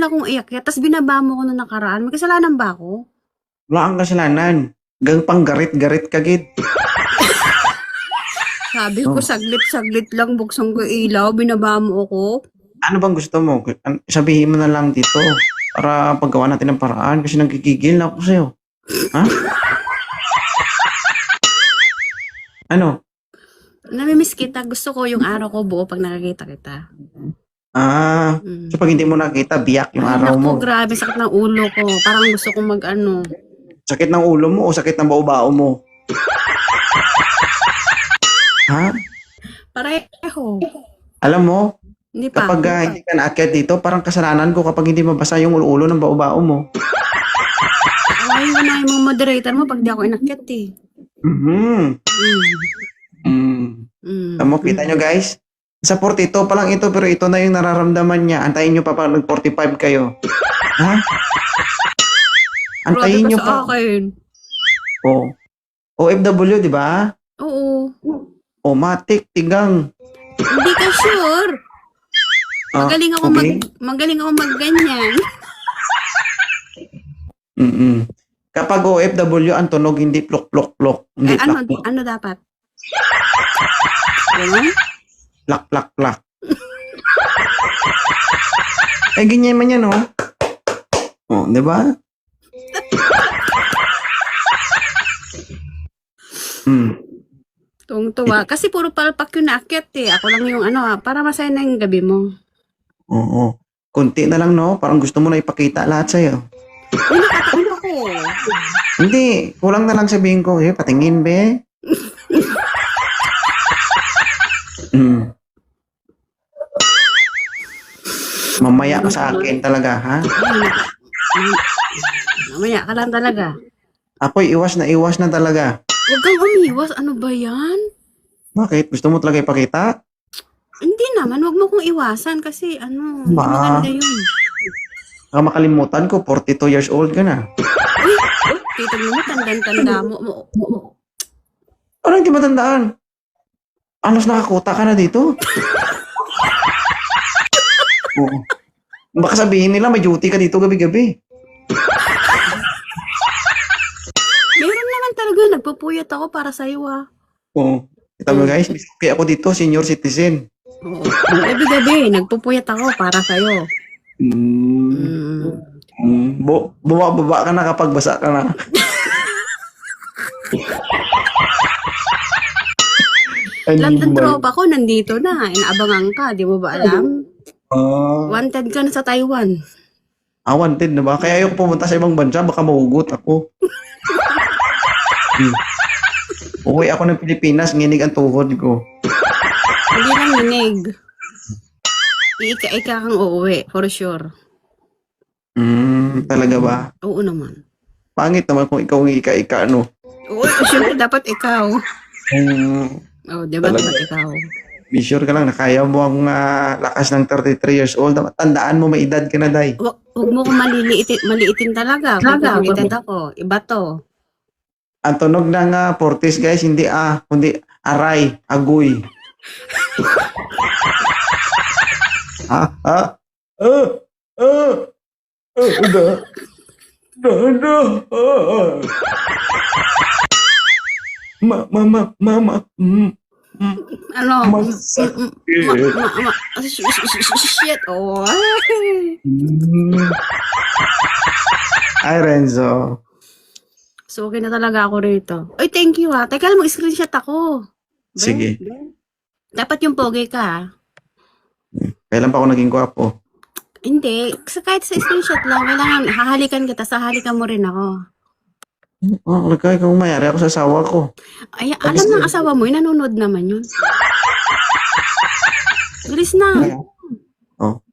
na akong iakyat, tapos binaba mo ko na nakaraan. May kasalanan ba ako? Wala kang kasalanan. Gang panggarit-garit ka, gid. Sabi ko, saglit-saglit lang, buksan ko ilaw, binaba mo ako. Ano bang gusto mo? Sabihin mo na lang dito para paggawa natin ng paraan kasi nagkikigil na ako sa'yo. Ha? Ano? Namimiss kita, gusto ko yung araw ko buo pag nakakita kita. So pag hindi mo nakita, biyak yung araw Naku, mo. grabe, sakit ng ulo ko. Parang gusto kong mag-ano. Sakit ng ulo mo o sakit ng bao-bao mo? Ha? Pareho. Alam mo, Hindi pa. kapag hindi ka naakyat dito, parang kasalanan ko kapag hindi mabasa yung ulo ng bao-bao mo. Ayaw ko na yung mga moderator mo pag di ako inakyat eh. Alam mo, kita nyo guys? Sa 42 pa lang ito, pero ito na yung nararamdaman niya. Antayin nyo pa pag nag-45 kayo. Ha? Antayin nyo pa. Akin. Oh. OFW, di ba? Oo. O, matik, tigang. Hindi ka sure. Magaling ako okay. magaling ako magganyan. Kapag OFW, ang tunog hindi plok-plok-plok. Hindi Ano dapat? Ganun? plak-plak-plak. Ganyan man yan, oh. Oh, di ba? Tuwang-tuwa. Kasi puro palpak yung naakyat eh. Ako lang yung para masaya na yung gabi mo. Oo. Kunti na lang, no? Parang gusto mo na ipakita lahat sa'yo. Uy, nakatakot ako. Hindi. Kulang na lang sabihin ko, patingin, be. Mamaya ka sa akin talaga, ha? Mamaya ka lang talaga. Ako'y iwas na talaga. Huwag kang umiwas. Ano ba yan? Bakit? Gusto mo talaga ipakita? Hindi naman. Huwag mo kong iwasan kasi hindi Ba? maganda yun. Baka makalimutan ko, 42 years old ka na. Uy, tito mo, tandang-tanda mo. Ano hindi matandaan? Alos nakakuta ka na dito. Oo. Baka sabihin nila may duty ka dito gabi-gabi. Meron naman talaga. Nagpupuyat ako para sa'yo Oo. Kita mo guys, okay ako dito, senior citizen. Oo. Gabi-gabi, nagpupuyat ako para sa'yo. Bumababa ka na kapag basa ka na. Lahat ng tropa ko nandito na. Inaabangan ka, di mo ba alam? Wanted ka na sa Taiwan. Wanted na ba? Kaya ayoko pumunta sa ibang bansa, baka mahugot ako. Uwi ako ng Pilipinas, nginig ang tuhod ko. Hindi lang ninig. Ika kang uuwi, for sure. Talaga ba? Oo naman. Pangit naman kung ikaw ang ika-ika, ano? Oo, syempre dapat ikaw. Di ba dapat ikaw? Be sure ka lang na kaya mo ang lakas ng 33 years old. Tandaan mo, may edad ka na, day. Huwag mo kong maliitin talaga. Pag edad ako, iba to. Ang tunog ng 40s, guys, hindi kundi aray, agoy. Mama. Ano? Masakit. Shit. Oh. Ay, Renzo. So, okay na talaga ako rito. Oy, thank you Teka lang, mag-screenshot ako. Sige. Dapat yung pogi ka Kailan pa ako naging gwapo? Hindi. Kahit sa screenshot lang, kailangan hahalikan kita, hahalikan mo rin ako. Okay, kung mayari ako sa asawa ko. Ay, alam ng asawa mo, nanonood naman yun. Bilis na. Oh.